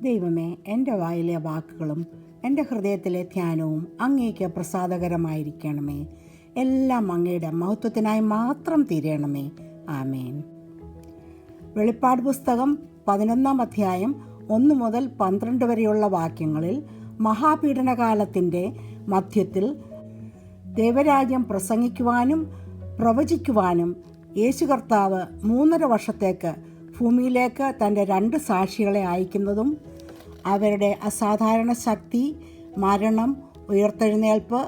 ദൈവമേ, എൻ്റെ വായിലെ വാക്കുകളും എൻ്റെ ഹൃദയത്തിലെ ധ്യാനവും അങ്ങേക്ക് പ്രസാദകരമായിരിക്കണമേ. എല്ലാം അങ്ങയുടെ മഹത്വത്തിനായി മാത്രം തീരണമേ. ആമേൻ. വെളിപ്പാട് പുസ്തകം 11 അധ്യായം 1 മുതൽ 12 വരെയുള്ള വാക്യങ്ങളിൽ മഹാപീഡനകാലത്തിൻ്റെ മധ്യത്തിൽ ദൈവരാജ്യം പ്രസംഗിക്കുവാനും പ്രവചിക്കുവാനും യേശു കർത്താവ് 3.5 വർഷത്തേക്ക് ഭൂമിയിലേക്ക് തൻ്റെ 2 സാക്ഷികളെ അയക്കുന്നതും അവരുടെ അസാധാരണ ശക്തി, മരണം, ഉയർത്തെഴുന്നേൽപ്പ്,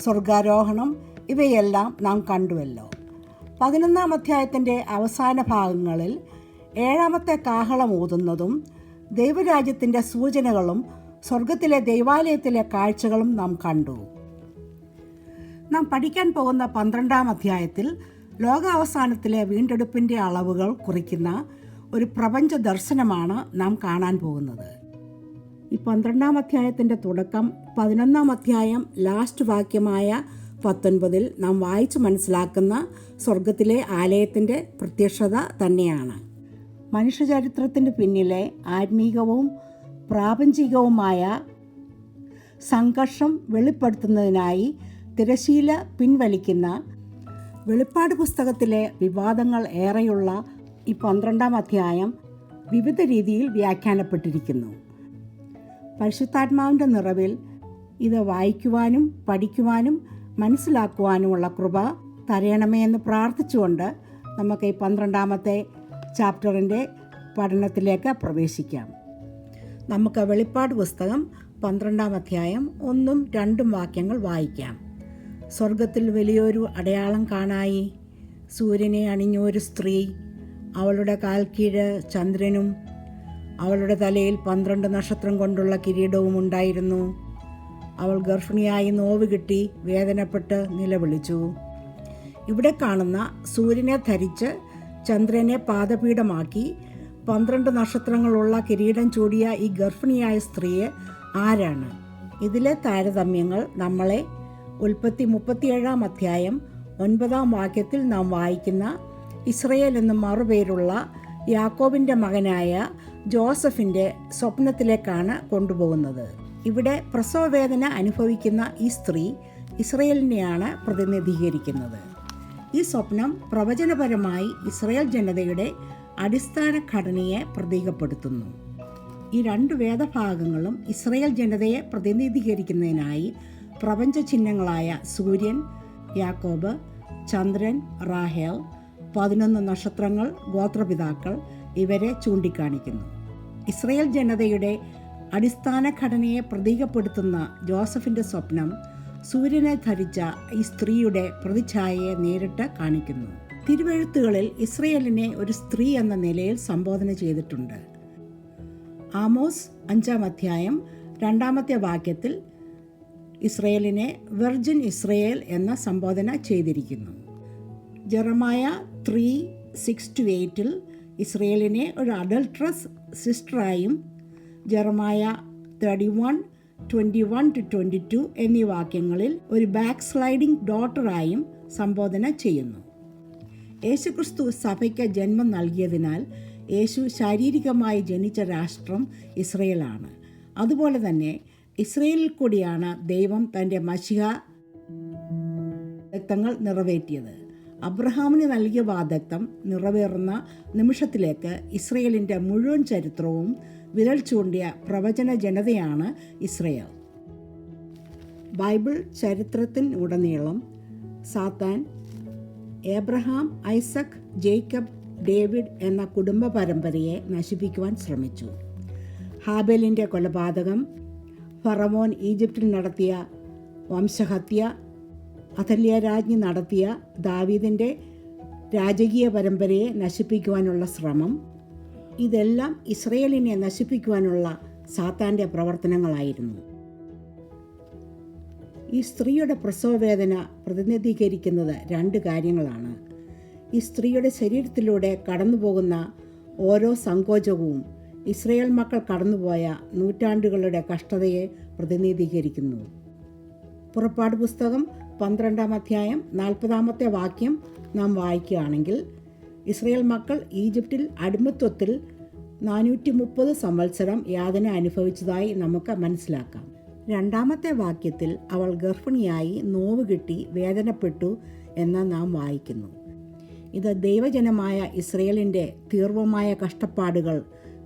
സ്വർഗാരോഹണം ഇവയെല്ലാം നാം കണ്ടുവല്ലോ. 11 അധ്യായത്തിൻ്റെ അവസാന ഭാഗങ്ങളിൽ 7ാമത്തെ കാഹളം ഊതുന്നതും ദൈവരാജ്യത്തിൻ്റെ സൂചനകളും സ്വർഗത്തിലെ ദൈവാലയത്തിലെ കാഴ്ചകളും നാം കണ്ടു. നാം പഠിക്കാൻ പോകുന്ന 12 അധ്യായത്തിൽ ലോകാവസാനത്തിലെ വീണ്ടെടുപ്പിൻ്റെ അളവുകൾ കുറിക്കുന്ന ഒരു പ്രപഞ്ച ദർശനമാണ് നാം കാണാൻ പോകുന്നത്. ഈ 12 അധ്യായത്തിൻ്റെ തുടക്കം 11 അധ്യായം ലാസ്റ്റ് വാക്യമായ 19 നാം വായിച്ച് മനസ്സിലാക്കുന്ന സ്വർഗത്തിലെ ആലയത്തിൻ്റെ പ്രത്യക്ഷത തന്നെയാണ്. മനുഷ്യചരിത്രത്തിന് പിന്നിലെ ആത്മീകവും പ്രാപഞ്ചികവുമായ സംഘർഷം വെളിപ്പെടുത്തുന്നതിനായി തിരശീല പിൻവലിക്കുന്ന വെളിപ്പാട് പുസ്തകത്തിലെ വിവാദങ്ങൾ ഏറെയുള്ള ഈ 12 അധ്യായം വിവിധ രീതിയിൽ വ്യാഖ്യാനപ്പെട്ടിരിക്കുന്നു. പരിശുദ്ധാത്മാവിൻ്റെ നിറവിൽ ഇത് വായിക്കുവാനും പഠിക്കുവാനും മനസ്സിലാക്കുവാനുമുള്ള കൃപ തരയണമേ എന്ന് പ്രാർത്ഥിച്ചുകൊണ്ട് നമുക്ക് ഈ 12ാമത്തെ ചാപ്റ്ററിൻ്റെ പഠനത്തിലേക്ക് പ്രവേശിക്കാം. നമുക്ക് വെളിപ്പാട് പുസ്തകം 12 അധ്യായം 1, 2 വാക്യങ്ങൾ വായിക്കാം. സ്വർഗത്തിൽ വലിയൊരു അടയാളം കാണായി. സൂര്യനെ അണിഞ്ഞൊരു സ്ത്രീ, അവളുടെ കാൽക്കീഴ് ചന്ദ്രനും അവളുടെ തലയിൽ 12 നക്ഷത്രം കൊണ്ടുള്ള കിരീടവും ഉണ്ടായിരുന്നു. അവൾ ഗർഭിണിയായി നോവ് കിട്ടി വേദനപ്പെട്ട് നിലവിളിച്ചു. ഇവിടെ കാണുന്ന സൂര്യനെ ധരിച്ച് ചന്ദ്രനെ പാദപീഠമാക്കി 12 നക്ഷത്രങ്ങളുള്ള കിരീടം ചൂടിയ ഈ ഗർഭിണിയായ സ്ത്രീയെ ആരാണ്? ഇതിലെ താരതമ്യങ്ങൾ നമ്മളെ ഉൽപ്പത്തി 37 അധ്യായം 9 വാക്യത്തിൽ നാം വായിക്കുന്ന ഇസ്രയേൽ എന്ന മറുപേരുള്ള യാക്കോബിൻ്റെ മകനായ ജോസഫിൻ്റെ സ്വപ്നത്തിലേക്കാണ് കൊണ്ടുപോകുന്നത്. ഇവിടെ പ്രസവവേദന അനുഭവിക്കുന്ന ഈ സ്ത്രീ ഇസ്രയേലിനെയാണ് പ്രതിനിധീകരിക്കുന്നത്. ഈ സ്വപ്നം പ്രവചനപരമായി ഇസ്രയേൽ ജനതയുടെ അടിസ്ഥാന ഘടനയെ പ്രതീകപ്പെടുത്തുന്നു. ഈ 2 വേദഭാഗങ്ങളും ഇസ്രയേൽ ജനതയെ പ്രതിനിധീകരിക്കുന്നതിനായി പ്രപഞ്ച ചിഹ്നങ്ങളായ സൂര്യൻ, യാക്കോബ്, ചന്ദ്രൻ, റാഹേൽ, 11 നക്ഷത്രങ്ങൾ, ഗോത്രപിതാക്കൾ ഇവരെ ചൂണ്ടിക്കാണിക്കുന്നു. ഇസ്രയേൽ ജനതയുടെ അടിസ്ഥാന ഘടനയെ പ്രതീകപ്പെടുത്തുന്ന ജോസഫിൻ്റെ സ്വപ്നം സൂര്യനെ ധരിച്ച ഈ സ്ത്രീയുടെ പ്രതിച്ഛായയെ നേരിട്ട് കാണിക്കുന്നു. തിരുവെഴുത്തുകളിൽ ഇസ്രയേലിനെ ഒരു സ്ത്രീ എന്ന നിലയിൽ സംബോധന ചെയ്തിട്ടുണ്ട്. ആമോസ് 5 അധ്യായം 2 വാക്യത്തിൽ ഇസ്രയേലിനെ വെർജിൻ ഇസ്രയേൽ എന്ന സംബോധന ചെയ്തിരിക്കുന്നു. ജെറമായ 3:6-8 ഇസ്രയേലിനെ ഒരു അഡൾട്രസ് സിസ്റ്ററായും ജെറമായ 31:21-22 എന്നീ വാക്യങ്ങളിൽ ഒരു ബാക്ക് സ്ലൈഡിംഗ് ഡോട്ടറായും സംബോധന ചെയ്യുന്നു. യേശുക്രിസ്തു സഭയ്ക്ക് ജന്മം നൽകിയതിനാൽ യേശു ശാരീരികമായി ജനിച്ച രാഷ്ട്രം ഇസ്രയേലാണ്. അതുപോലെ തന്നെ ഇസ്രയേലിൽ കൂടിയാണ് ദൈവം തൻ്റെ മശിഹ വാഗ്ദത്തങ്ങൾ നിറവേറ്റിയത്. അബ്രഹാമിന് നൽകിയ വാഗ്ദത്തം നിറവേറുന്ന നിമിഷത്തിലേക്ക് ഇസ്രയേലിൻ്റെ മുഴുവൻ ചരിത്രവും വിരൽ ചൂണ്ടിയ പ്രവചന ജനതയാണ് ഇസ്രയേൽ. ബൈബിൾ ചരിത്രത്തിനുടനീളം സാത്താൻ ഏബ്രഹാം, ഐസക്, ജേക്കബ്, ഡേവിഡ് എന്ന കുടുംബ പരമ്പരയെ നശിപ്പിക്കുവാൻ ശ്രമിച്ചു. ഹാബേലിൻ്റെ കൊലപാതകം, ഫറവോൻ ഈജിപ്തിൽ നടത്തിയ വംശഹത്യ, അഥല്യ രാജ്ഞി നടത്തിയ ദാവീദിൻ്റെ രാജകീയ പരമ്പരയെ നശിപ്പിക്കുവാനുള്ള ശ്രമം, ഇതെല്ലാം ഇസ്രയേലിനെ നശിപ്പിക്കുവാനുള്ള സാത്താൻ്റെ പ്രവർത്തനങ്ങളായിരുന്നു. ഈ സ്ത്രീയുടെ പ്രസവവേദന പ്രതിനിധീകരിക്കുന്നത് 2 കാര്യങ്ങളാണ്. ഈ സ്ത്രീയുടെ ശരീരത്തിലൂടെ കടന്നുപോകുന്ന ഓരോ സങ്കോചവും ഇസ്രയേൽ മക്കൾ കടന്നുപോയ നൂറ്റാണ്ടുകളുടെ കഷ്ടതയെ പ്രതിനിധീകരിക്കുന്നു. പുറപ്പാട് പുസ്തകം 12 അധ്യായം 40 വാക്യം നാം വായിക്കുകയാണെങ്കിൽ ഇസ്രയേൽ മക്കൾ ഈജിപ്തിൽ അടിമത്വത്തിൽ 430 സംവത്സരം യാതന അനുഭവിച്ചതായി നമുക്ക് മനസ്സിലാക്കാം. 2-ാമത്തെ വാക്യത്തിൽ അവൾ ഗർഭിണിയായി നോവ് കിട്ടി വേദനപ്പെട്ടു എന്ന് നാം വായിക്കുന്നു. ഇത് ദൈവജനമായ ഇസ്രയേലിൻ്റെ തീവ്രമായ കഷ്ടപ്പാടുകൾ,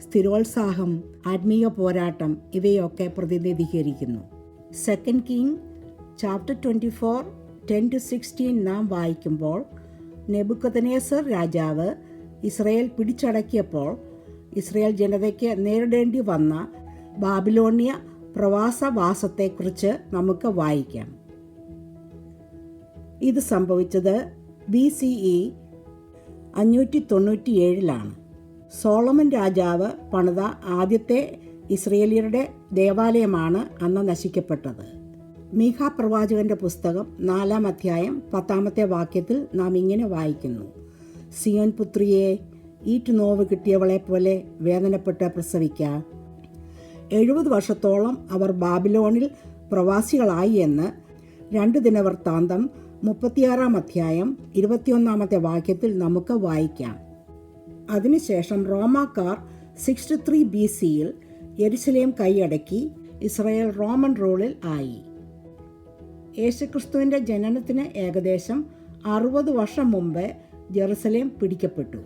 സ്ഥിരോത്സാഹം, ആത്മീയ പോരാട്ടം ഇവയൊക്കെ പ്രതിനിധീകരിക്കുന്നു. 2 കിങ് ചാപ്റ്റർ 24 10-16 നാം വായിക്കുമ്പോൾ, നെബൂഖദ്നേസർ രാജാവ് ഇസ്രയേൽ പിടിച്ചടക്കിയപ്പോൾ ഇസ്രയേൽ ജനതയ്ക്ക് നേരിടേണ്ടി വന്ന ബാബിലോണിയ പ്രവാസവാസത്തെക്കുറിച്ച് നമുക്ക് വായിക്കാം. ഇത് സംഭവിച്ചത് BCE 597 സോളമൻ രാജാവ് പണിത ആദ്യത്തെ ഇസ്രയേലിയരുടെ ദേവാലയമാണ് അന്ന് നശിക്കപ്പെട്ടത്. മീഖാ പ്രവാചകന്റെ പുസ്തകം 4-ാം അധ്യായം 10-ാമത്തെ വാക്യത്തിൽ നാം ഇങ്ങനെ വായിക്കുന്നു: സിയോൻ പുത്രിയെ, ഈറ്റുനോവ് കിട്ടിയവളെ പോലെ വേദനപ്പെട്ട് പ്രസവിക്ക. 70 വർഷത്തോളം അവർ ബാബിലോണിൽ പ്രവാസികളായി എന്ന് 2 ദിനവൃത്താന്തം 36-ാം അധ്യായം 21-ാമത്തെ വാക്യത്തിൽ നമുക്ക് വായിക്കാം. അതിനുശേഷം റോമാക്കാർ 63 BCയിൽ യെരുശലേം കൈയടക്കി ഇസ്രായേൽ റോമൻ റൂളിൽ ആയി. യേശുക്രിസ്തുവിൻ്റെ ജനനത്തിന് ഏകദേശം 60 വർഷം മുമ്പ് ജെറുസലേം പിടിക്കപ്പെട്ടു.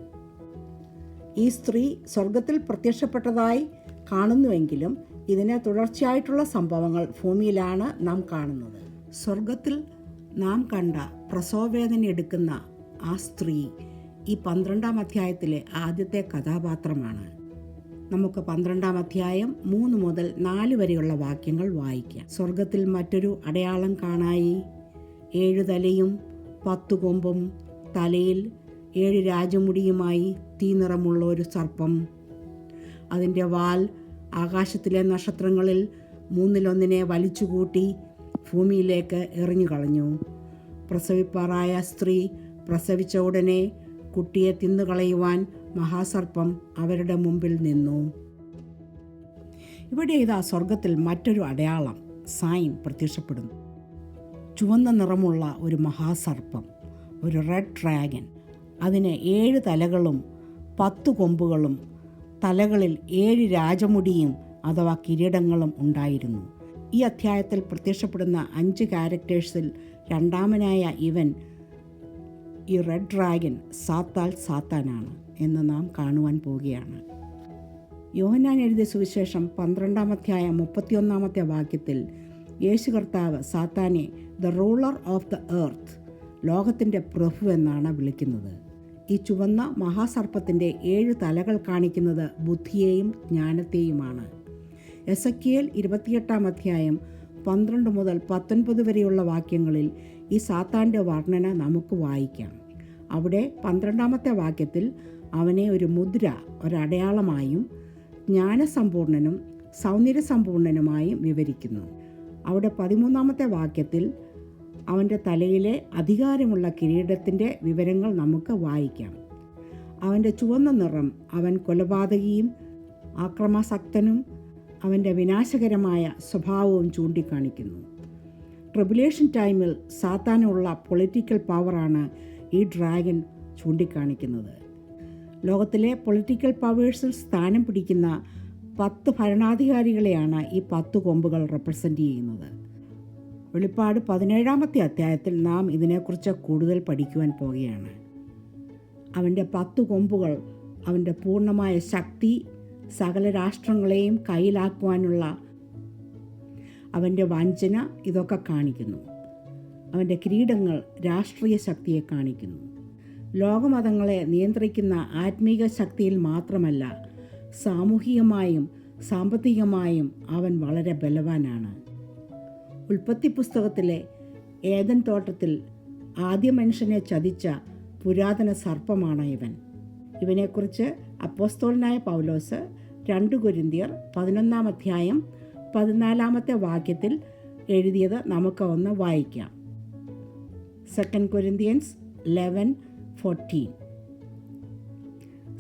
ഈ സ്ത്രീ സ്വർഗത്തിൽ പ്രത്യക്ഷപ്പെട്ടതായി കാണുന്നുവെങ്കിലും ഇതിന് തുടർച്ചയായിട്ടുള്ള സംഭവങ്ങൾ ഭൂമിയിലാണ് നാം കാണുന്നത്. സ്വർഗത്തിൽ നാം കണ്ട പ്രസവവേദന എടുക്കുന്ന ആ സ്ത്രീ ഈ 12-ാം അധ്യായത്തിലെ ആദ്യത്തെ കഥാപാത്രമാണ്. നമുക്ക് 12-ാം അധ്യായം 3 മുതൽ 4 വരെയുള്ള വാക്യങ്ങൾ വായിക്കാം. സ്വർഗത്തിൽ മറ്റൊരു അടയാളം കാണായി. 7 തലയും 10 കൊമ്പും, തലയിൽ 7 രാജമുടിയുമായി തീനിറമുള്ള ഒരു സർപ്പം. അതിൻ്റെ വാൽ ആകാശത്തിലെ നക്ഷത്രങ്ങളിൽ 1/3 വലിച്ചുകൂട്ടി ഭൂമിയിലേക്ക് എറിഞ്ഞുകളഞ്ഞു. പ്രസവിപ്പാറായ സ്ത്രീ പ്രസവിച്ച ഉടനെ കുട്ടിയെ തിന്നുകളയുവാൻ മഹാസർപ്പം അവരുടെ മുമ്പിൽ നിന്നു. ഇവിടെ ഇതാ സ്വർഗത്തിൽ മറ്റൊരു അടയാളം, സൈൻ പ്രത്യക്ഷപ്പെടുന്നു. ചുവന്ന നിറമുള്ള ഒരു മഹാസർപ്പം, ഒരു റെഡ് ഡ്രാഗൺ. അതിന് 7 തലകളും 10 കൊമ്പുകളും തലകളിൽ 7 രാജമുടിയും അഥവാ കിരീടങ്ങളും ഉണ്ടായിരുന്നു. ഈ അധ്യായത്തിൽ പ്രത്യക്ഷപ്പെടുന്ന 5 ക്യാരക്ടേഴ്സിൽ രണ്ടാമനായ ഇവൻ, ഈ റെഡ് ഡ്രാഗൺ, സാത്താനാണ് എന്ന് നാം കാണുവാൻ പോവുകയാണ്. യോഹന്നാൻ എഴുതിയ സുവിശേഷം 12-ാം അധ്യായം 31-ാമത്തെ വാക്യത്തിൽ യേശു കർത്താവ് സാത്താനെ the ruler of the earth, ലോകത്തിൻ്റെ പ്രഭു എന്നാണ് വിളിക്കുന്നത്. ഈ ചുവന്ന മഹാസർപ്പത്തിൻ്റെ 7 തലകൾ കാണിക്കുന്നത് ബുദ്ധിയെയും ജ്ഞാനത്തെയുമാണ്. എസെക്കിയേൽ 28-ാം അധ്യായം 12 മുതൽ 19 വരെയുള്ള വാക്യങ്ങളിൽ ഈ സാത്താൻ്റെ വർണ്ണന നമുക്ക് വായിക്കാം. അവിടെ 12-ാമത്തെ വാക്യത്തിൽ അവനെ ഒരു മുദ്ര, ഒരടയാളമായും ജ്ഞാനസമ്പൂർണനും സൗന്ദര്യസമ്പൂർണനുമായും വിവരിക്കുന്നു. അവിടെ 13-ാമത്തെ വാക്യത്തിൽ അവൻ്റെ തലയിലെ അധികാരമുള്ള കിരീടത്തിൻ്റെ വിവരങ്ങൾ നമുക്ക് വായിക്കാം. അവൻ്റെ ചുവന്ന നിറം അവൻ കൊലപാതകിയും ആക്രമാസക്തനും അവൻ്റെ വിനാശകരമായ സ്വഭാവവും ചൂണ്ടിക്കാണിക്കുന്നു. ട്രിബുലേഷൻ ടൈമിൽ സാത്താനുള്ള പൊളിറ്റിക്കൽ പവറാണ് ഈ ഡ്രാഗൺ ചൂണ്ടിക്കാണിക്കുന്നത്. ലോകത്തിലെ പൊളിറ്റിക്കൽ പവേഴ്സിൽ സ്ഥാനം പിടിക്കുന്ന 10 ഭരണാധികാരികളെയാണ് ഈ 10 കൊമ്പുകൾ റെപ്രസെൻ്റ് ചെയ്യുന്നത്. വെളിപ്പാട് 17-ാമത്തെ അധ്യായത്തിൽ നാം ഇതിനെക്കുറിച്ച് കൂടുതൽ പഠിക്കുവാൻ പോവുകയാണ്. അവൻ്റെ 10 കൊമ്പുകൾ അവൻ്റെ പൂർണ്ണമായ ശക്തി, സകല രാഷ്ട്രങ്ങളെയും കയ്യിലാക്കുവാനുള്ള അവൻ്റെ വഞ്ചന ഇതൊക്കെ കാണിക്കുന്നു. അവൻ്റെ കിരീടങ്ങൾ രാഷ്ട്രീയ ശക്തിയെ കാണിക്കുന്നു. ലോകമതങ്ങളെ നിയന്ത്രിക്കുന്ന ആത്മീക ശക്തിയിൽ മാത്രമല്ല, സാമൂഹികമായും സാമ്പത്തികമായും അവൻ വളരെ ബലവാനാണ്. ഉൽപ്പത്തി പുസ്തകത്തിലെ ഏദൻ തോട്ടത്തിൽ ആദ്യ മനുഷ്യനെ ചതിച്ച പുരാതന സർപ്പമാണ് ഇവൻ. ഇവനെക്കുറിച്ച് അപ്പോസ്തലനായ പൗലോസ് 2 കൊരിന്ത്യർ 11-ാം അധ്യായം 14-ാമത്തെ വാക്യത്തിൽ എഴുതിയത് നമുക്ക് ഒന്ന് വായിക്കാം. 2 കൊരിന്ത്യൻസ് 11:14.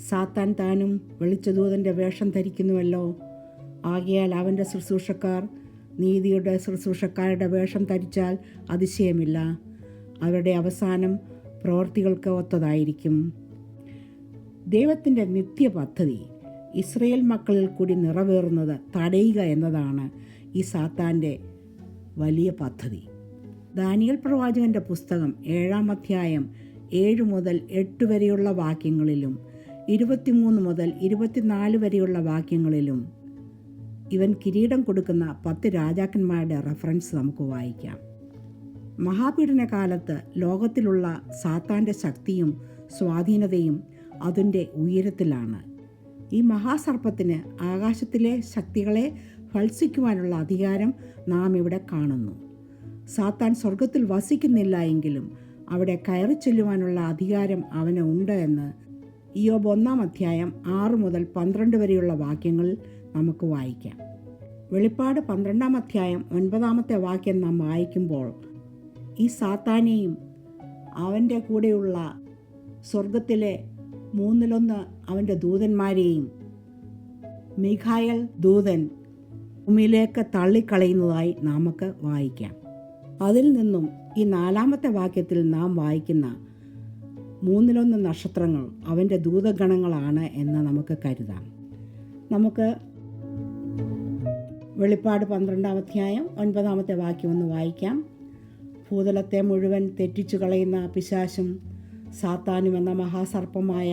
സാത്താൻ താനും വെളിച്ചദൂതൻ്റെ വേഷം ധരിക്കുന്നുവല്ലോ. ആകയാൽ അവൻ്റെ ശുശ്രൂഷക്കാർ നീതിയുടെ ശുശ്രൂഷക്കാരുടെ വേഷം ധരിച്ചാൽ അതിശയമില്ല. അവരുടെ അവസാനം പ്രവൃത്തികൾക്ക് ഒത്തതായിരിക്കും. ദൈവത്തിൻ്റെ നിത്യപദ്ധതി ഇസ്രയേൽ മക്കളിൽ കൂടി നിറവേറുന്നത് തടയുക എന്നതാണ് ഈ സാത്താൻ്റെ വലിയ പദ്ധതി. ദാനിയേൽ പ്രവാചകൻ്റെ പുസ്തകം 7-ാം അധ്യായം 7 മുതൽ 8 വരെയുള്ള വാക്യങ്ങളിലും 23 മുതൽ 24 വരെയുള്ള വാക്യങ്ങളിലും ഇവൻ കിരീടം കൊടുക്കുന്ന 10 രാജാക്കന്മാരുടെ റെഫറൻസ് നമുക്ക് വായിക്കാം. മഹാപീഡന കാലത്ത് ലോകത്തിലുള്ള സാത്താൻ്റെ ശക്തിയും സ്വാധീനതയും അതിൻ്റെ ഉയരത്തിലാണ്. ഈ മഹാസർപ്പത്തിന് ആകാശത്തിലെ ശക്തികളെ ഭത്സിക്കുവാനുള്ള അധികാരം നാം ഇവിടെ കാണുന്നു. സാത്താൻ സ്വർഗത്തിൽ വസിക്കുന്നില്ല എങ്കിലും അവിടെ കയറി ചെല്ലുവാനുള്ള അധികാരം അവന് ഉണ്ട് എന്ന് ഇയ്യോബ് 1-ാം അധ്യായം 6 മുതൽ 12 വരെയുള്ള വാക്യങ്ങളിൽ നമുക്ക് വായിക്കാം. വെളിപ്പാട് 12-ാം അധ്യായം 9-ാമത്തെ വാക്യം നാം വായിക്കുമ്പോൾ ഈ സാത്താനെയും അവൻ്റെ കൂടെയുള്ള സ്വർഗത്തിലെ 1/3 അവൻ്റെ ദൂതന്മാരെയും മീഖായേൽ ദൂതൻ ഭൂമിയിലേക്ക് തള്ളിക്കളയുന്നതായി നമുക്ക് വായിക്കാം. അതിൽ നിന്നും ഈ 4-ാമത്തെ വാക്യത്തിൽ നാം വായിക്കുന്ന 1/3 നക്ഷത്രങ്ങൾ അവൻ്റെ ദൂതഗണങ്ങളാണ് എന്ന് നമുക്ക് കരുതാം. നമുക്ക് വെളിപ്പാട് 12-ാം അധ്യായം 9-ാമത്തെ വാക്യം ഒന്ന് വായിക്കാം. ഭൂതലത്തെ മുഴുവൻ തെറ്റിച്ചു കളയുന്ന പിശാചും സാത്താനും എന്ന മഹാസർപ്പമായ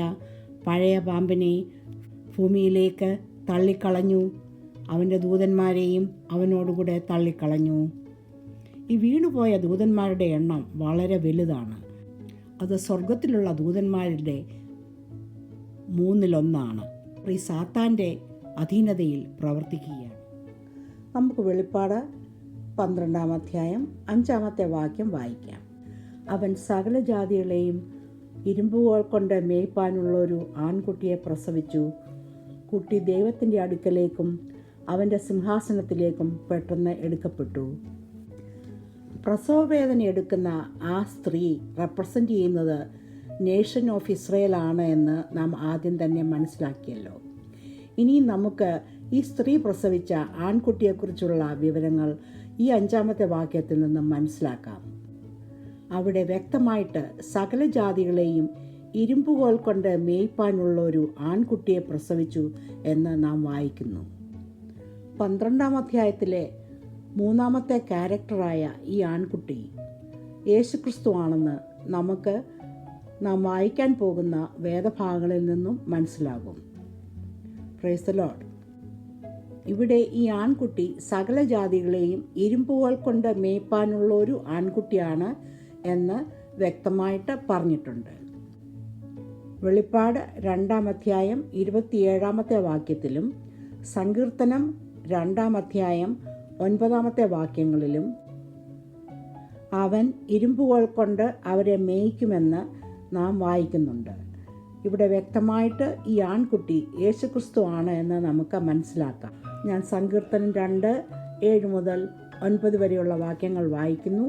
പഴയ പാമ്പിനെ ഭൂമിയിലേക്ക് തള്ളിക്കളഞ്ഞു, അവൻ്റെ ദൂതന്മാരെയും അവനോടുകൂടെ തള്ളിക്കളഞ്ഞു. ഈ വീണുപോയ ദൂതന്മാരുടെ എണ്ണം വളരെ വലുതാണ്. അത് സ്വർഗത്തിലുള്ള ദൂതന്മാരുടെ 1/3 ഈ സാത്താൻ്റെ അധീനതയിൽ പ്രവർത്തിക്കുകയാണ്. നമുക്ക് വെളിപ്പാട് 12-ാം അധ്യായം 5-ാമത്തെ വാക്യം വായിക്കാം. അവൻ സകല ജാതികളെയും ഇരുമ്പുകോൽ കൊണ്ട് മേയ്പ്പാനുള്ളൊരു ആൺകുട്ടിയെ പ്രസവിച്ചു. കുട്ടി ദൈവത്തിൻ്റെ അടുക്കലേക്കും അവൻ്റെ സിംഹാസനത്തിലേക്കും പെട്ടെന്ന് എടുക്കപ്പെട്ടു. പ്രസവവേദന എടുക്കുന്ന ആ സ്ത്രീ റെപ്രസെൻ്റ് ചെയ്യുന്നത് നേഷൻ ഓഫ് ഇസ്രയേൽ ആണ് എന്ന് നാം ആദ്യം തന്നെ മനസ്സിലാക്കിയല്ലോ. ഇനിയും നമുക്ക് ഈ സ്ത്രീ പ്രസവിച്ച ആൺകുട്ടിയെക്കുറിച്ചുള്ള വിവരങ്ങൾ ഈ 5-ാമത്തെ വാക്യത്തിൽ നിന്നും മനസ്സിലാക്കാം. അവിടെ വ്യക്തമായിട്ട് സകല ജാതികളെയും ഇരുമ്പുകോൽ കൊണ്ട് മേയ്പ്പാനുള്ള ഒരു ആൺകുട്ടിയെ പ്രസവിച്ചു എന്ന് നാം വായിക്കുന്നു. 12-ാം അധ്യായത്തിലെ 3-ാമത്തെ ക്യാരക്ടറായ ഈ ആൺകുട്ടി യേശുക്രിസ്തു ആണെന്ന് നമുക്ക് നാം വായിക്കാൻ പോകുന്ന വേദഭാഗങ്ങളിൽ നിന്നും മനസ്സിലാകും. Price the Lord. ഇവിടെ ഈ ആൺകുട്ടി സകല ജാതികളെയും ഇരുമ്പുകോൽ കൊണ്ട് മേയ്പ്പാനുള്ള ഒരു ആൺകുട്ടിയാണ് എന്ന് വ്യക്തമായിട്ട് പറഞ്ഞിട്ടുണ്ട്. വെളിപ്പാട് 2-ാം അധ്യായം 27-ാമത്തെ വാക്യത്തിലും സങ്കീർത്തനം 2-ാം അധ്യായം 9-ാമത്തെ വാക്യങ്ങളിലും അവൻ ഇരുമ്പുകോൽ കൊണ്ട് അവരെ മേയ്ക്കുമെന്ന് നാം വായിക്കുന്നുണ്ട്. ഇവിടെ വ്യക്തമായിട്ട് ഈ ആൺകുട്ടി യേശുക്രിസ്തു ആണ് എന്ന് നമുക്ക് മനസ്സിലാക്കാം. ഞാൻ സങ്കീർത്തനം 2:7 മുതൽ 9 വരെയുള്ള വാക്യങ്ങൾ വായിക്കുന്നു.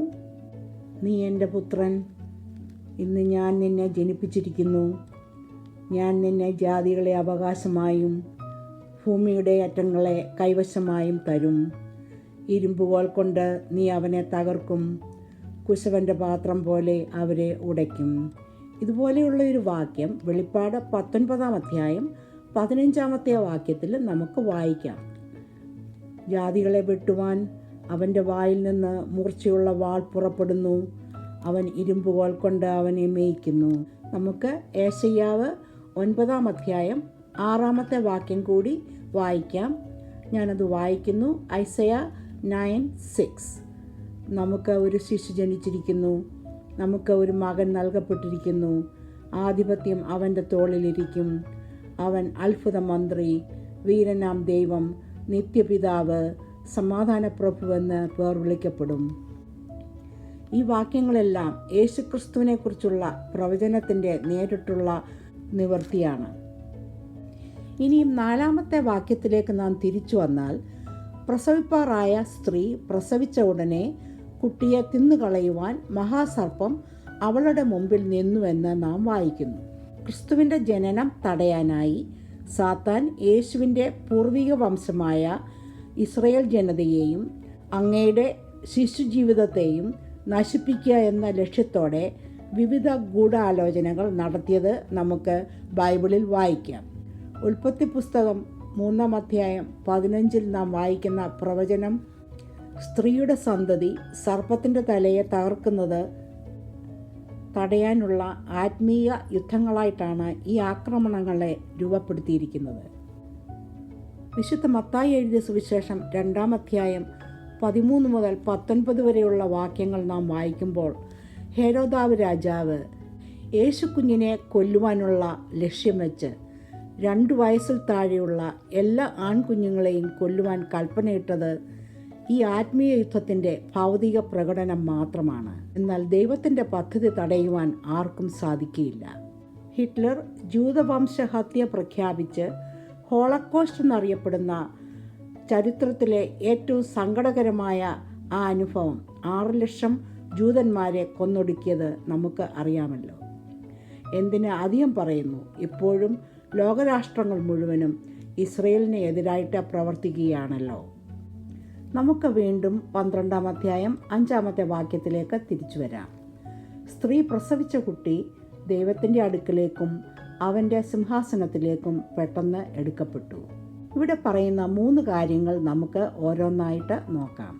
നീ എൻ്റെ പുത്രൻ, ഇന്ന് ഞാൻ നിന്നെ ജനിപ്പിച്ചിരിക്കുന്നു. ഞാൻ നിന്നെ ജാതികളെ അവകാശമായും ഭൂമിയുടെ അറ്റങ്ങളെ കൈവശമായും തരും. ഇരുമ്പുകോൽ കൊണ്ട് നീ അവനെ തകർക്കും, കുശവൻ്റെ പാത്രം പോലെ അവരെ ഉടയ്ക്കും. ഇതുപോലെയുള്ള ഒരു വാക്യം വെളിപ്പാട് 19-ാം അധ്യായം 15-ാമത്തെ വാക്യത്തിൽ നമുക്ക് വായിക്കാം. ജാതികളെ വെട്ടുവാൻ അവൻ്റെ വായിൽ നിന്ന് മൂർച്ചയുള്ള വാൾ പുറപ്പെടുന്നു, അവൻ ഇരുമ്പുകോൽ കൊണ്ട് അവനെ മേയ്ക്കുന്നു. നമുക്ക് ഏശയ്യാവ് 9-ാം അധ്യായം 6-ാമത്തെ വാക്യം കൂടി വായിക്കാം. ഞാനത് വായിക്കുന്നു. ഐസയ 9:6. നമുക്ക് ഒരു ശിശു ജനിച്ചിരിക്കുന്നു, നമുക്ക് ഒരു മകൻ നൽകപ്പെട്ടിരിക്കുന്നു, ആധിപത്യം അവൻ്റെ തോളിലിരിക്കും. അവൻ അത്ഭുത മന്ത്രി, വീരനാം ദൈവം, നിത്യപിതാവ്, സമാധാനപ്രഭുവെന്ന് പേർ വിളിക്കപ്പെടും. ഈ വാക്യങ്ങളെല്ലാം യേശുക്രിസ്തുവിനെക്കുറിച്ചുള്ള പ്രവചനത്തിൻ്റെ നേരിട്ടുള്ള നിവൃത്തിയാണ്. ഇനിയും 4-ാമത്തെ വാക്യത്തിലേക്ക് നാം തിരിച്ചു വന്നാൽ, പ്രസവിപ്പാറായ സ്ത്രീ പ്രസവിച്ച ഉടനെ കുട്ടിയെ തിന്നുകളയുവാൻ മഹാസർപ്പം അവളുടെ മുമ്പിൽ നിന്നുവെന്ന് നാം വായിക്കുന്നു. ക്രിസ്തുവിൻ്റെ ജനനം തടയാനായി സാത്താൻ യേശുവിൻ്റെ പൂർവിക വംശമായ ഇസ്രയേൽ ജനതയെയും അങ്ങയുടെ ശിശുജീവിതത്തെയും നശിപ്പിക്കുക എന്ന ലക്ഷ്യത്തോടെ വിവിധ ഗൂഢാലോചനകൾ നടത്തിയത് നമുക്ക് ബൈബിളിൽ വായിക്കാം. ഉൽപ്പത്തി പുസ്തകം 3-ാം അധ്യായം 15 നാം വായിക്കുന്ന പ്രവചനം സ്ത്രീയുടെ സന്തതി സർപ്പത്തിൻ്റെ തലയെ തകർക്കുന്നത് തടയാനുള്ള ആത്മീയ യുദ്ധങ്ങളായിട്ടാണ് ഈ ആക്രമണങ്ങളെ രൂപപ്പെടുത്തിയിരിക്കുന്നത്. വിശുദ്ധ മത്തായി എഴുതിയ സുവിശേഷം 2-ാം അധ്യായം 13 മുതൽ 19 വരെയുള്ള വാക്യങ്ങൾ നാം വായിക്കുമ്പോൾ ഹെരോദാവ് രാജാവ് യേശുക്കുഞ്ഞിനെ കൊല്ലുവാനുള്ള ലക്ഷ്യം വെച്ച് 2 വയസ്സിൽ താഴെയുള്ള എല്ലാ ആൺകുഞ്ഞുങ്ങളെയും കൊല്ലുവാൻ കൽപ്പനയിട്ടത് ഈ ആത്മീയ യുദ്ധത്തിൻ്റെ ഭൗതിക പ്രകടനം മാത്രമാണ്. എന്നാൽ ദൈവത്തിൻ്റെ പദ്ധതി തടയുവാൻ ആർക്കും സാധിക്കുകയില്ല. ഹിറ്റ്ലർ ജൂതവംശഹത്യ പ്രഖ്യാപിച്ച് ഹോളോകോസ്റ്റ് എന്നറിയപ്പെടുന്ന ചരിത്രത്തിലെ ഏറ്റവും സങ്കടകരമായ ആ അനുഭവം 6 ലക്ഷം ജൂതന്മാരെ കൊന്നൊടുക്കിയത് നമുക്ക് അറിയാമല്ലോ. എന്തിന് അധികം പറയുന്നു, ഇപ്പോഴും ലോകരാഷ്ട്രങ്ങൾ മുഴുവനും ഇസ്രയേലിന് എതിരായിട്ട് പ്രവർത്തിക്കുകയാണല്ലോ. നമുക്ക് വീണ്ടും 12-ാം അധ്യായം 5-ാമത്തെ വാക്യത്തിലേക്ക് തിരിച്ചു വരാം. സ്ത്രീ പ്രസവിച്ച കുട്ടി ദൈവത്തിൻ്റെ അടുക്കലേക്കും അവൻ്റെ സിംഹാസനത്തിലേക്കും പെട്ടെന്ന് എടുക്കപ്പെട്ടു. ഇവിടെ പറയുന്ന 3 കാര്യങ്ങൾ നമുക്ക് ഓരോന്നായിട്ട് നോക്കാം.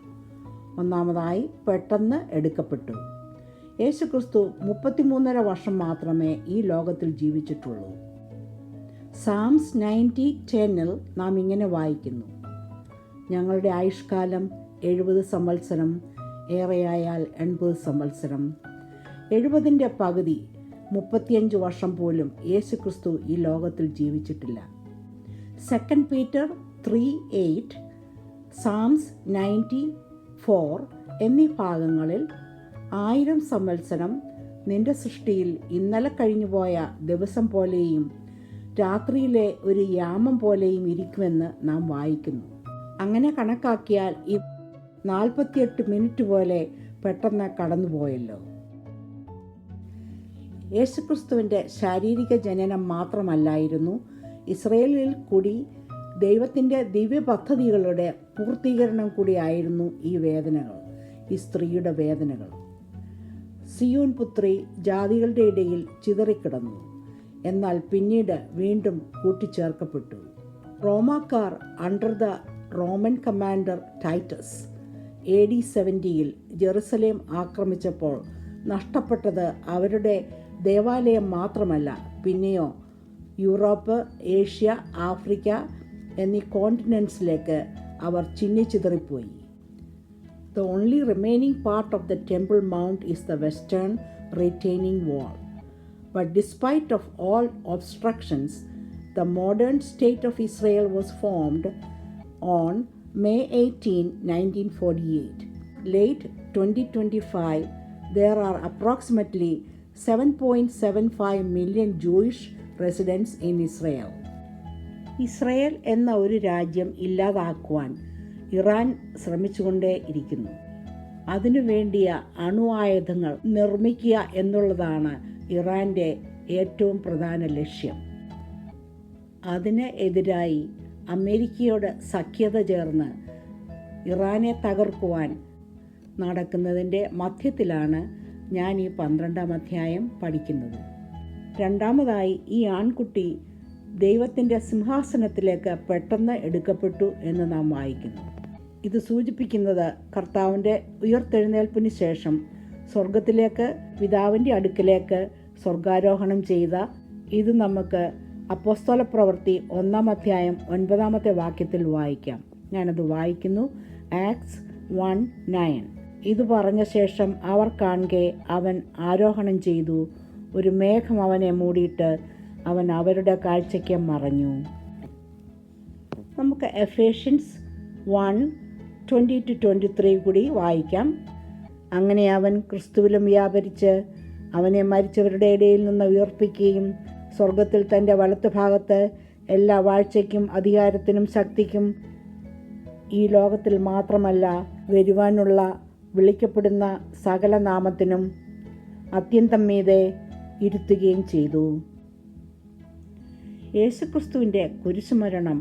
ഒന്നാമതായി, പെട്ടെന്ന് എടുക്കപ്പെട്ടു. യേശുക്രിസ്തു 33.5 വർഷം മാത്രമേ ഈ ലോകത്തിൽ ജീവിച്ചിട്ടുള്ളൂ. സാംസ് 90:10 നാം ഇങ്ങനെ വായിക്കുന്നു: ഞങ്ങളുടെ ആയുഷ്കാലം 70 സംവത്സരം, ഏറെയായാൽ 80 സംവത്സരം. 70ൻ്റെ പകുതി 35 വർഷം പോലും യേശുക്രിസ്തു ഈ ലോകത്തിൽ ജീവിച്ചിട്ടില്ല. 2 പീറ്റർ 3:8, സാംസ് 94 എന്നീ ഭാഗങ്ങളിൽ 1000 സംവത്സരം നിന്റെ സൃഷ്ടിയിൽ ഇന്നലെ കഴിഞ്ഞുപോയ ദിവസം പോലെയും രാത്രിയിലെ ഒരു യാമം പോലെയും ഇരിക്കുമെന്ന് നാം വായിക്കുന്നു. അങ്ങനെ കണക്കാക്കിയാൽ ഈ 48 മിനിറ്റ് പോലെ പെട്ടെന്ന് കടന്നുപോയല്ലോ. യേശുക്രിസ്തുവിൻ്റെ ശാരീരിക ജനനം മാത്രമല്ലായിരുന്നു, ഇസ്രയേലിൽ കൂടി ദൈവത്തിൻ്റെ ദിവ്യ പദ്ധതികളുടെ പൂർത്തീകരണം കൂടിയായിരുന്നു ഈ വേദനകൾ, ഈ സ്ത്രീയുടെ വേദനകൾ. സിയോൻ പുത്രി ജാതികളുടെ ഇടയിൽ ചിതറിക്കിടന്നു, എന്നാൽ പിന്നീട് വീണ്ടും കൂട്ടിച്ചേർക്കപ്പെട്ടു. റോമാക്കാർ under the Roman commander Titus AD 70 Jerusalem ആക്രമിച്ചപ്പോൾ നഷ്ടപ്പെട്ടത് അവരുടെ ദേവാലയം മാത്രമല്ല, പിന്നെയോ യൂറോപ്പ്, ഏഷ്യ, ആഫ്രിക്ക എന്നീ കോണ്ടിനെൻറ്റ്സിലേക്ക് അവർ ചിന്നിച്ചിതറിപ്പോയി. The only remaining part of the Temple Mount is the western retaining wall. But despite of all obstructions, the modern state of Israel was formed on May 18, 1948. Late 2025, there are approximately 7.75 million Jewish residents in Israel. Israel എന്ന ഒരു രാജ്യം ഇല്ലാതാക്കുവാൻ Iran ശ്രമിച്ചുകൊണ്ടേ ഇരിക്കുന്നു. അതിനു വേണ്ടിയ അണുആയുധങ്ങൾ നിർമ്മിക്കുക എന്നുള്ളതാണ് ഇറാൻ്റെ ഏറ്റവും പ്രധാന ലക്ഷ്യം. അതിന് എതിരായി അമേരിക്കയോട് സഖ്യത ചേർന്ന് ഇറാനെ തകർക്കുവാൻ നടക്കുന്നതിൻ്റെ മധ്യത്തിലാണ് ഞാൻ ഈ 12-ാം അധ്യായം പഠിക്കുന്നത്. രണ്ടാമതായി, ഈ ആൺകുട്ടി ദൈവത്തിൻ്റെ സിംഹാസനത്തിലേക്ക് പെട്ടെന്ന് എടുക്കപ്പെട്ടു എന്ന് നാം വായിക്കുന്നു. ഇത് സൂചിപ്പിക്കുന്നത് കർത്താവിൻ്റെ ഉയർത്തെഴുന്നേൽപ്പിന് ശേഷം സ്വർഗത്തിലേക്ക് പിതാവിൻ്റെ അടുക്കലേക്ക് സ്വർഗാരോഹണം ചെയ്ത ഇത് നമുക്ക് അപ്പോസ്തല പ്രവൃത്തി 1-ാം അധ്യായം 9-ാമത്തെ വാക്യത്തിൽ വായിക്കാം. ഞാനത് വായിക്കുന്നു. ആക്ട്സ് 1:9. ഇത് പറഞ്ഞ ശേഷം അവർ കാണുകെ അവൻ ആരോഹണം ചെയ്തു, ഒരു മേഘം അവനെ മൂടിയിട്ട് അവൻ അവരുടെ കാഴ്ചയ്ക്ക് മറഞ്ഞു. നമുക്ക് എഫേഷ്യൻസ് 1:20-23 കൂടി വായിക്കാം. അങ്ങനെ അവൻ ക്രിസ്തുവിലും വ്യാപരിച്ച് അവനെ മരിച്ചവരുടെ ഇടയിൽ നിന്ന് ഉയർപ്പിക്കുകയും സ്വർഗത്തിൽ തൻ്റെ വലത്തുഭാഗത്ത് എല്ലാ വാഴ്ചയ്ക്കും അധികാരത്തിനും ശക്തിക്കും ഈ ലോകത്തിൽ മാത്രമല്ല വരുവാനുള്ള വിളിക്കപ്പെടുന്ന സകല നാമത്തിനും അത്യന്തം മീതെ ഇരുത്തുകയും ചെയ്തു. യേശുക്രിസ്തുവിൻ്റെ കുരിശുമരണം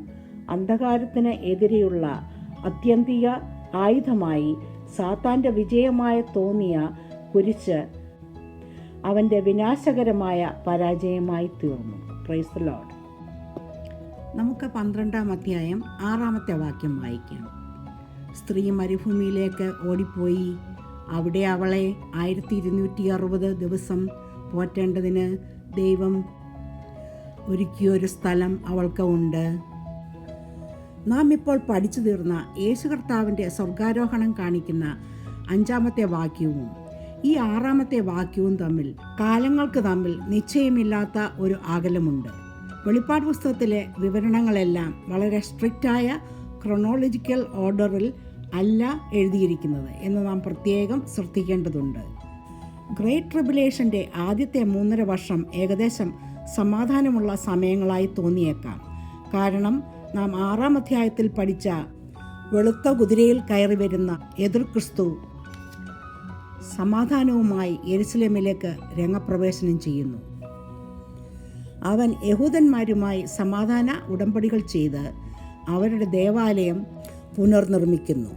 അന്ധകാരത്തിന് എതിരെയുള്ള അത്യന്തിക ആയുധമായി സാത്താൻ്റെ വിജയമായ തോന്നിയ കുരിശ് അവൻ്റെ വിനാശകരമായ പരാജയമായി തീർന്നു. Price the Lord. നമുക്ക് 12-ാം അധ്യായം 6-ാമത്തെ വാക്യം വായിക്കാം. സ്ത്രീ മരുഭൂമിയിലേക്ക് ഓടിപ്പോയി. അവിടെ അവളെ 1260 ദിവസം പോറ്റേണ്ടതിന് ദൈവം ഒരുക്കിയൊരു സ്ഥലം അവൾക്ക് ഉണ്ട്. നാം ഇപ്പോൾ പഠിച്ചു തീർന്ന യേശു കർത്താവിൻ്റെ സ്വർഗാരോഹണം കാണിക്കുന്ന 5-ാമത്തെ വാക്യവും ഈ 6-ാമത്തെ വാക്യവും തമ്മിൽ കാലങ്ങൾക്ക് തമ്മിൽ നിശ്ചയമില്ലാത്ത ഒരു അകലമുണ്ട്. വെളിപ്പാട് പുസ്തകത്തിലെ വിവരണങ്ങളെല്ലാം വളരെ സ്ട്രിക്റ്റായ ക്രൊണോളജിക്കൽ ഓർഡറിൽ അല്ല എഴുതിയിരിക്കുന്നത് എന്ന് നാം പ്രത്യേകം ശ്രദ്ധിക്കേണ്ടതുണ്ട്. ഗ്രേറ്റ് ട്രിബുലേഷൻ്റെ ആദ്യത്തെ 3.5 വർഷം ഏകദേശം സമാധാനമുള്ള സമയങ്ങളായി തോന്നിയേക്കാം. കാരണം നാം 6-ാം അധ്യായത്തിൽ പഠിച്ച വെളുത്ത കുതിരയിൽ കയറി വരുന്ന എതിർ ക്രിസ്തു സമാധാനവുമായി യെരുശലേമിലേക്ക് രംഗപ്രവേശനം ചെയ്യുന്നു. അവൻ യഹൂദന്മാരുമായി സമാധാന ഉടമ്പടികൾ ചെയ്ത് അവരുടെ ദേവാലയം പുനർനിർമ്മിക്കുന്നു.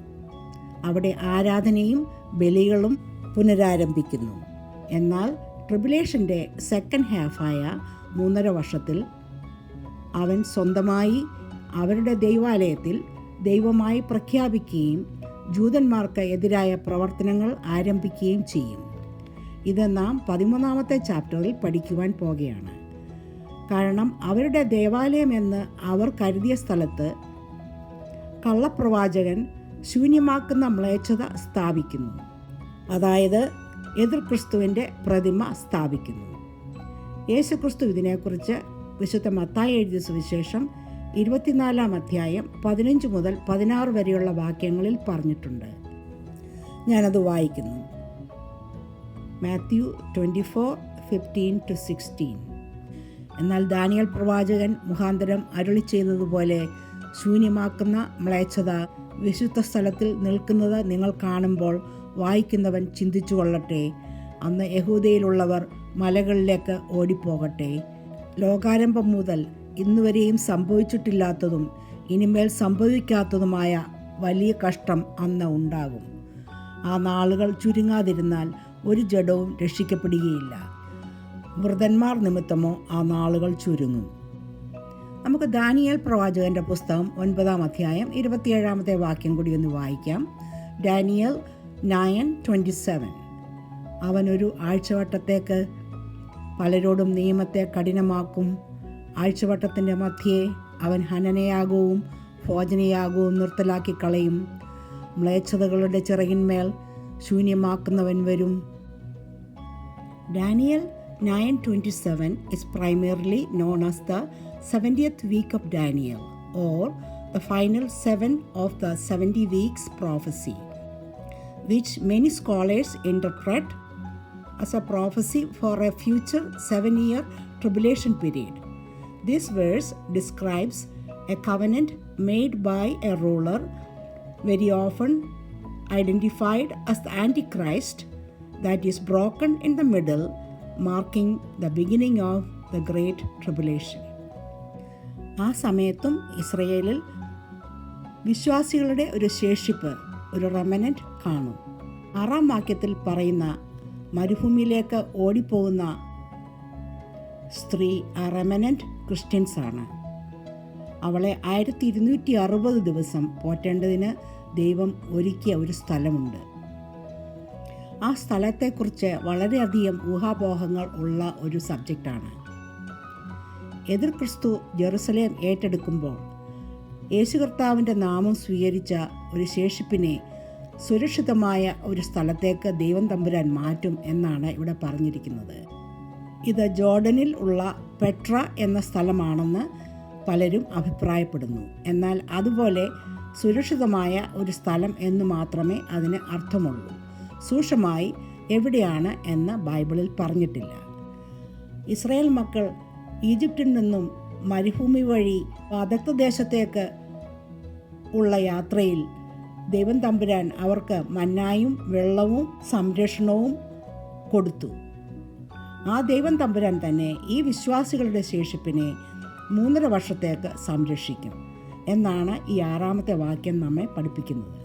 അവിടെ ആരാധനയും ബലികളും പുനരാരംഭിക്കുന്നു. എന്നാൽ ട്രിബുലേഷൻ്റെ സെക്കൻഡ് ഹാഫായ 3.5 വർഷത്തിൽ അവൻ സ്വന്തമായി അവരുടെ ദൈവാലയത്തിൽ ദൈവമായി പ്രഖ്യാപിക്കുകയും ജൂതന്മാർക്ക് എതിരായ പ്രവർത്തനങ്ങൾ ആരംഭിക്കുകയും ചെയ്യും. ഇത് നാം 13-ാമത്തെ ചാപ്റ്ററിൽ പഠിക്കുവാൻ പോകുകയാണ്. കാരണം അവരുടെ ദേവാലയം എന്ന് അവർ കരുതിയ സ്ഥലത്ത് കള്ളപ്രവാചകൻ ശൂന്യമാക്കുന്ന മ്ലേച്ഛത സ്ഥാപിക്കുന്നു. അതായത് എതിർ ക്രിസ്തുവിൻ്റെ പ്രതിമ സ്ഥാപിക്കുന്നു. യേശുക്രിസ്തു ഇതിനെക്കുറിച്ച് വിശുദ്ധ മത്തായി എഴുതിയ സുവിശേഷം 24-ാം അധ്യായം 15 മുതൽ 16 വരെയുള്ള വാക്യങ്ങളിൽ പറഞ്ഞിട്ടുണ്ട്. ഞാനത് വായിക്കുന്നു. മാത്യു 24:15-16. എന്നാൽ ദാനിയേൽ പ്രവാചകൻ മുഖാന്തരം അരുളി ചെയ്തതുപോലെ ശൂന്യമാക്കുന്ന മ്ലേച്ഛത വിശുദ്ധ സ്ഥലത്തിൽ നിൽക്കുന്നത് നിങ്ങൾ കാണുമ്പോൾ വായിക്കുന്നവൻ ചിന്തിച്ചു കൊള്ളട്ടെ. അന്ന് യഹൂദയിലുള്ളവർ മലകളിലേക്ക് ഓടിപ്പോകട്ടെ. ലോകാരംഭം മുതൽ ഇന്നുവരെയും സംഭവിച്ചിട്ടില്ലാത്തതും ഇനിമേൽ സംഭവിക്കാത്തതുമായ വലിയ കഷ്ടം അന്ന് ഉണ്ടാകും. ആ നാളുകൾ ചുരുങ്ങാതിരുന്നാൽ ഒരു ജഡവും രക്ഷിക്കപ്പെടുകയില്ല. വൃതന്മാർ നിമിത്തമോ ആ നാളുകൾ ചുരുങ്ങും. നമുക്ക് ദാനിയേൽ പ്രവാചകന്റെ പുസ്തകം 9-ാം അധ്യായം 27-ാമത്തെ വാക്യം കൂടി ഒന്ന് വായിക്കാം. ഡാനിയേൽ 9:27. അവനൊരു ആഴ്ചവട്ടത്തേക്ക് പലരോടും നിയമത്തെ കഠിനമാക്കും. ആഴ്ചവട്ടത്തിൻ്റെ മധ്യേ അവൻ ഹനനയാഗവും ഭോജനയാഗവും നിർത്തലാക്കി കളയും. മ്ലേച്ഛതകളുടെ ചിറകിന്മേൽ ശൂന്യമാക്കുന്നവൻ വരും. Daniel 9:27 is primarily known as the 70th week of Daniel, or the final 7 of the 70 weeks prophecy, which many scholars interpret as a prophecy for a future 7-year tribulation period. This verse describes a covenant made by a ruler, very often identified as the Antichrist, that is broken in the middle, marking the beginning of the Great Tribulation. ആ സമയത്തും ഇസ്രയേലിൽ വിശ്വാസികളുടെ ഒരു ശേഷിപ്പ്, ഒരു remnant കാണും. 6-ാം വാക്യത്തിൽ പറയുന്ന മരുഭൂമിയിലേക്ക് ഓടിപ്പോകുന്ന സ്ത്രീ ആ റെമനന്റ് ക്രിസ്ത്യൻസ് ആണ്. അവളെ 1260 ദിവസം പോറ്റേണ്ടതിന് ദൈവം ഒരുക്കിയ ഒരു സ്ഥലമുണ്ട്. ആ സ്ഥലത്തെക്കുറിച്ച് വളരെയധികം ഊഹാപോഹങ്ങൾ ഉള്ള ഒരു സബ്ജക്റ്റാണ്. എതിർ ക്രിസ്തു ജെറുസലേം ഏറ്റെടുക്കുമ്പോൾ യേശു കർത്താവിൻ്റെ നാമം സ്വീകരിച്ച ഒരു ശേഷിപ്പിനെ സുരക്ഷിതമായ ഒരു സ്ഥലത്തേക്ക് ദൈവം തമ്പുരാൻ മാറ്റും എന്നാണ് ഇവിടെ പറഞ്ഞിരിക്കുന്നത്. ഇത് ജോർഡനിൽ ഉള്ള പെട്ര എന്ന സ്ഥലമാണെന്ന് പലരും അഭിപ്രായപ്പെടുന്നു. എന്നാൽ അതുപോലെ സുരക്ഷിതമായ ഒരു സ്ഥലം എന്ന് മാത്രമേ അതിന് അർത്ഥമുള്ളൂ. സൂക്ഷ്മമായി എവിടെയാണ് എന്ന് ബൈബിളിൽ പറഞ്ഞിട്ടില്ല. ഇസ്രായേൽ മക്കൾ ഈജിപ്തിൽ നിന്നും മരുഭൂമി വഴി വാഗ്ദത്ത ദേശത്തേക്ക് ഉള്ള യാത്രയിൽ ദൈവം തമ്പുരാൻ അവർക്ക് മന്നായും വെള്ളവും സംരക്ഷണവും കൊടുത്തു. ആ ദൈവം തമ്പുരാൻ തന്നെ ഈ വിശ്വാസികളുടെ ശേഷിപ്പിനെ 3.5 വർഷത്തേക്ക് സംരക്ഷിക്കും എന്നാണ് ഈ 6-ാമത്തെ വാക്യം നമ്മെ പഠിപ്പിക്കുന്നത്.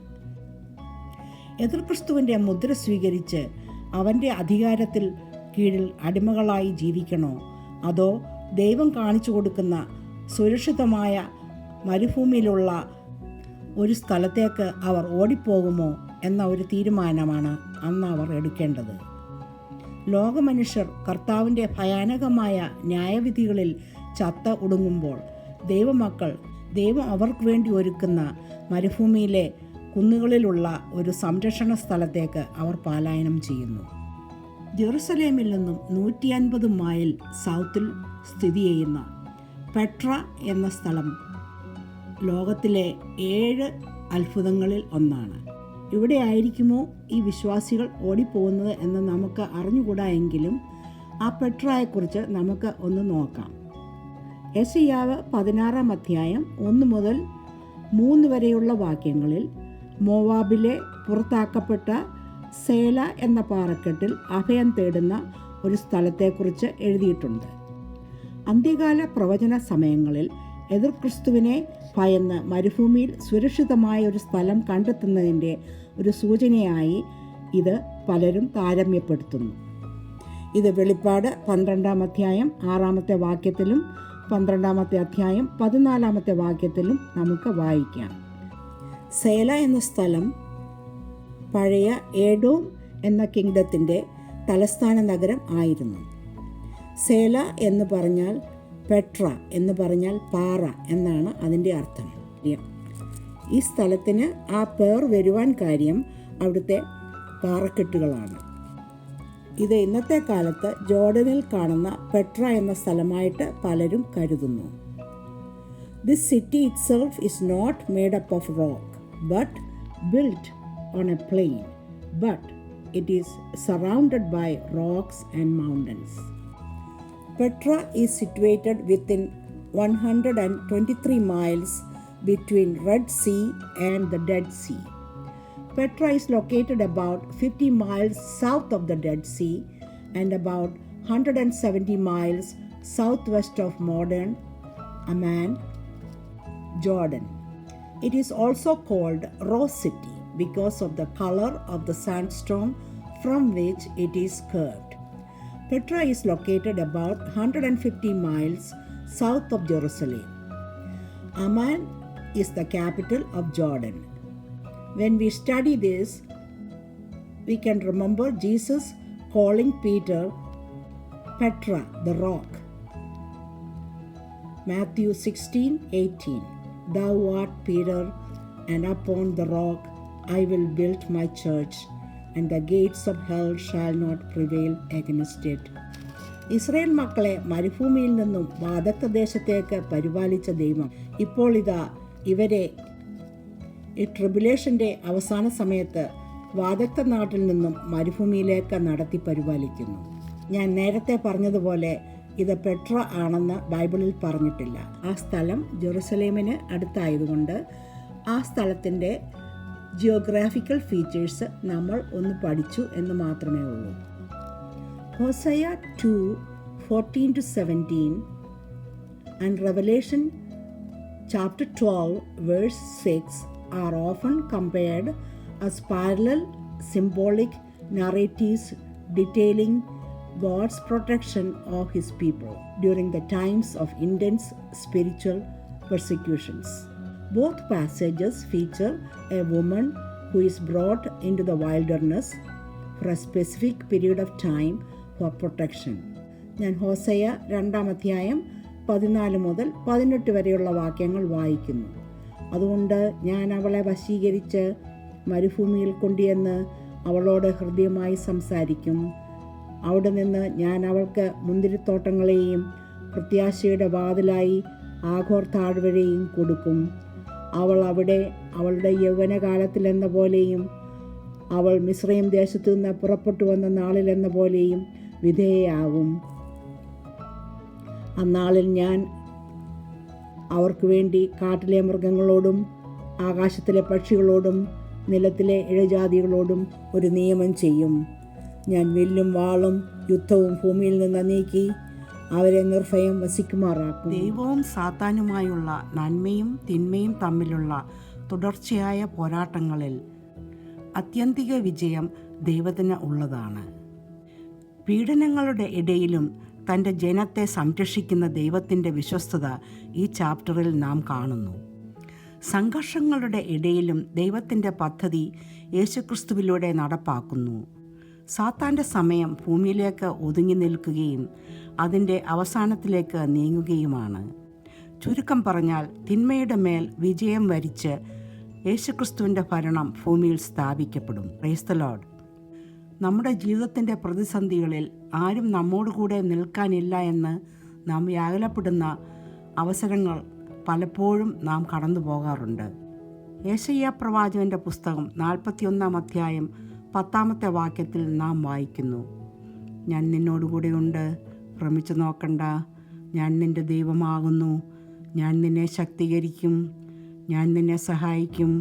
എതിർ ക്രിസ്തുവിൻ്റെ മുദ്ര സ്വീകരിച്ച് അവൻ്റെ അധികാരത്തിൽ കീഴിൽ അടിമകളായി ജീവിക്കണോ, അതോ ദൈവം കാണിച്ചു കൊടുക്കുന്ന സുരക്ഷിതമായ മരുഭൂമിയിലുള്ള ഒരു സ്ഥലത്തേക്ക് അവർ ഓടിപ്പോകുമോ എന്ന ഒരു തീരുമാനമാണ് അന്ന് അവർ എടുക്കേണ്ടത്. ലോകമനുഷ്യർ കർത്താവിൻ്റെ ഭയാനകമായ ന്യായവിധികളിൽ ചത്ത ഒടുങ്ങുമ്പോൾ ദൈവം അവർക്ക് വേണ്ടി ഒരുക്കുന്ന മരുഭൂമിയിലെ കുന്നുകളിലുള്ള ഒരു സംരക്ഷണ സ്ഥലത്തേക്ക് അവർ പലായനം ചെയ്യുന്നു. ജെറുസലേമിൽ നിന്നും 150 മൈൽ സൗത്തിൽ സ്ഥിതി ചെയ്യുന്ന പെട്ര എന്ന സ്ഥലം ലോകത്തിലെ 7 അത്ഭുതങ്ങളിൽ ഒന്നാണ്. ഇവിടെ ആയിരിക്കുമോ ഈ വിശ്വാസികൾ ഓടിപ്പോകുന്നത് എന്ന് നമുക്ക് അറിഞ്ഞുകൂടാ എങ്കിലും ആ പെട്രയെക്കുറിച്ച് നമുക്ക് ഒന്ന് നോക്കാം. യെശയ്യാവ് 16-ാം അധ്യായം 1 മുതൽ 3 വരെയുള്ള വാക്യങ്ങളിൽ മോവാബിലെ പുറത്താക്കപ്പെട്ട സേല എന്ന പാറക്കെട്ടിൽ അഭയം തേടുന്ന ഒരു സ്ഥലത്തെക്കുറിച്ച് എഴുതിയിട്ടുണ്ട്. അന്ത്യകാല പ്രവചന സമയങ്ങളിൽ എതിർ ക്രിസ്തുവിനെ ഭയന്ന് മരുഭൂമിയിൽ സുരക്ഷിതമായ ഒരു സ്ഥലം കണ്ടെത്തുന്നതിൻ്റെ ഒരു സൂചനയായി ഇത് പലരും താരതമ്യപ്പെടുത്തുന്നു. ഇത് വെളിപ്പാട് 12-ാം അധ്യായം 6-ാമത്തെ വാക്യത്തിലും 12-ാമത്തെ അധ്യായം 14-ാമത്തെ വാക്യത്തിലും നമുക്ക് വായിക്കാം. സേല എന്ന സ്ഥലം പഴയ ഏഡോം എന്ന കിങ്ഡത്തിൻ്റെ തലസ്ഥാന നഗരം ആയിരുന്നു. സേല എന്ന് പറഞ്ഞാൽ പെട്ര എന്ന് പറഞ്ഞാൽ പാറ എന്നാണ് അതിൻ്റെ അർത്ഥം. ഈ സ്ഥലത്തിന് ആ പേർ വരുവാൻ കാര്യം അവിടുത്തെ പാറക്കെട്ടുകളാണ്. ഇത് ഇന്നത്തെ കാലത്ത് ജോർഡനിൽ കാണുന്ന പെട്ര എന്ന സ്ഥലമായിട്ട് പലരും കരുതുന്നു. This city itself is not made up of rock but built on a plain, but it is surrounded by rocks and mountains. Petra is situated within 123 miles between Red Sea and the Dead Sea. Petra is located about 50 miles south of the Dead Sea and about 170 miles southwest of modern Amman, Jordan. It is also called Rose City because of the color of the sandstone from which it is carved. Petra is located about 150 miles south of Jerusalem. Amman is the capital of Jordan. When we study this, we can remember Jesus calling Peter Petra, the rock. Matthew 16:18. Thou art Peter, and upon the rock I will build my church, and the gates of hell shall not prevail against it. Israel മക്കളെ മരുഭൂമിയിൽ നിന്നും വാഗ്ദത്ത ദേശത്തേക്ക് പരിപാലിച്ച ദൈവം ഇപ്പോൾ ഇതാ ഇവരെ ഈ ട്രിബുലേഷൻ്റെ അവസാന സമയത്ത് വാഗ്ദത്ത നാട്ടിൽ നിന്നും മരുഭൂമിയിലേക്ക് നടത്തി പരിപാലിക്കുന്നു. ഞാൻ നേരത്തെ പറഞ്ഞതുപോലെ ഇത് പെട്ര ആണെന്ന് ബൈബിളിൽ പറഞ്ഞിട്ടില്ല. ആ സ്ഥലം ജെറുസലേമിന് അടുത്തായതുകൊണ്ട് ആ സ്ഥലത്തിൻ്റെ ജിയോഗ്രാഫിക്കൽ ഫീച്ചേഴ്സ് നമ്മൾ ഒന്ന് പഠിച്ചു എന്ന് മാത്രമേ ഉള്ളൂ. ഹോസയ 2:14-17 and Revelation chapter 12 verse 6 are often compared as parallel symbolic narratives detailing God's protection of His people during the times of intense spiritual persecutions. Both passages feature a woman who is brought into the wilderness for a specific period of time for protection. ഞാൻ ഹോസയ 2-ാം അധ്യായം 14 മുതൽ 18 വരെയുള്ള വാക്യങ്ങൾ വായിക്കുന്നു. അതുകൊണ്ട് ഞാൻ അവളെ വശീകരിച്ച് മരുഭൂമിയിൽ കൊണ്ടുവന്ന് അവളോട് ഹൃദ്യമായി സംസാരിക്കും. അവിടെ നിന്ന് ഞാൻ അവൾക്ക് മുന്തിരിത്തോട്ടങ്ങളെയും പ്രത്യാശയുടെ വാതിലായി ആഘോർ താഴ്വരയും കൊടുക്കും. അവൾ അവിടെ അവളുടെ യൗവനകാലത്തിലെന്ന പോലെയും അവൾ മിസ്രയീം ദേശത്തു നിന്ന് പുറപ്പെട്ടു വന്ന നാളിലെന്ന പോലെയും വിധേയയാകും. അന്നാളിൽ ഞാൻ അവർക്ക് വേണ്ടി കാട്ടിലെ മൃഗങ്ങളോടും ആകാശത്തിലെ പക്ഷികളോടും നിലത്തിലെ ഇഴജാതികളോടും ഒരു നിയമം ചെയ്യും. ഞാൻ വില്ലും വാളും യുദ്ധവും ഭൂമിയിൽ നിന്ന് നീക്കി അവരെ നിർഭയം വസിക്കുമാറാക്കും. ദൈവവും സാത്താനുമായുള്ള നന്മയും തിന്മയും തമ്മിലുള്ള തുടർച്ചയായ പോരാട്ടങ്ങളിൽ ആത്യന്തിക വിജയം ദൈവത്തിന് ഉള്ളതാണ്. പീഡനങ്ങളുടെ ഇടയിലും തൻ്റെ ജനത്തെ സംരക്ഷിക്കുന്ന ദൈവത്തിൻ്റെ വിശ്വസ്തത ഈ ചാപ്റ്ററിൽ നാം കാണുന്നു. സംഘർഷങ്ങളുടെ ഇടയിലും ദൈവത്തിൻ്റെ പദ്ധതി യേശുക്രിസ്തുവിലൂടെ നടപ്പാക്കുന്നു. സാത്താൻ്റെ സമയം ഭൂമിയിലേക്ക് ഒതുങ്ങി നിൽക്കുകയും അതിൻ്റെ അവസാനത്തിലേക്ക് നീങ്ങുകയുമാണ്. ചുരുക്കം പറഞ്ഞാൽ തിന്മയുടെ മേൽ വിജയം വരിച്ച് യേശുക്രിസ്തുവിൻ്റെ ഭരണം ഭൂമിയിൽ സ്ഥാപിക്കപ്പെടും. Price the Lord. നമ്മുടെ ജീവിതത്തിൻ്റെ പ്രതിസന്ധികളിൽ ആരും നമ്മോടുകൂടെ നിൽക്കാനില്ല എന്ന് നാം വ്യാകുലപ്പെടുന്ന അവസരങ്ങൾ പലപ്പോഴും നാം കടന്നു പോകാറുണ്ട്. യെശയ്യാ പ്രവാചകൻ്റെ പുസ്തകം 41 അധ്യായം 10 വാക്യത്തിൽ നാം വായിക്കുന്നു, ഞാൻ നിന്നോടുകൂടെയുണ്ട്, ഭ്രമിച്ചു നോക്കണ്ട, ഞാൻ നിൻ്റെ ദൈവമാകുന്നു, ഞാൻ നിന്നെ ശക്തീകരിക്കും, ഞാൻ നിന്നെ സഹായിക്കും,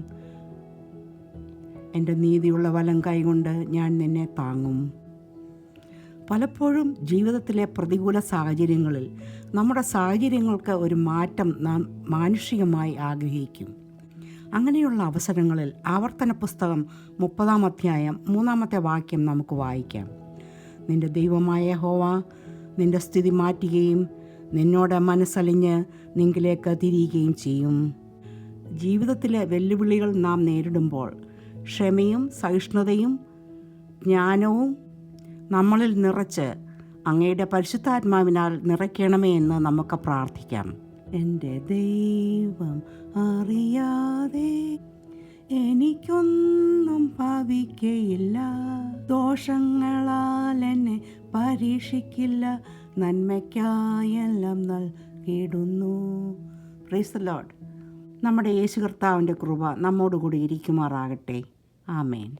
എൻ്റെ നീതിയുള്ള വലം കൈകൊണ്ട് ഞാൻ നിന്നെ താങ്ങും. പലപ്പോഴും ജീവിതത്തിലെ പ്രതികൂല സാഹചര്യങ്ങളിൽ നമ്മുടെ സാഹചര്യങ്ങൾക്ക് ഒരു മാറ്റം നാം മാനുഷികമായി ആഗ്രഹിക്കും. അങ്ങനെയുള്ള അവസരങ്ങളിൽ ആവർത്തന പുസ്തകം 30 അധ്യായം 3 വാക്യം നമുക്ക് വായിക്കാം. നിൻ്റെ ദൈവമായ യഹോവ നിൻ്റെ സ്ഥിതി മാറ്റുകയും നിന്നോട് മനസ്സലിഞ്ഞ് നിങ്കിലേക്ക് തിരിയുകയും ചെയ്യും. ജീവിതത്തിലെ വെല്ലുവിളികൾ നാം നേരിടുമ്പോൾ ക്ഷമയും സഹിഷ്ണുതയും ജ്ഞാനവും നമ്മളിൽ നിറച്ച് അങ്ങയുടെ പരിശുദ്ധാത്മാവിനാൽ നിറയ്ക്കണമേ എന്ന് നമുക്ക് പ്രാർത്ഥിക്കാം. എൻ്റെ ദൈവം അറിയാതെ എനിക്കൊന്നും ഭവിക്കയില്ല, ദോഷങ്ങളാൽ എന്നെ പരീക്ഷിക്കില്ല, നന്മയ്ക്കായെല്ലാം നൽകിയിടുന്നു. Praise the Lord. നമ്മുടെ യേശു കർത്താവിൻ്റെ കൃപ നമ്മോടുകൂടി ഇരിക്കുമാറാകട്ടെ. ആമേൻ.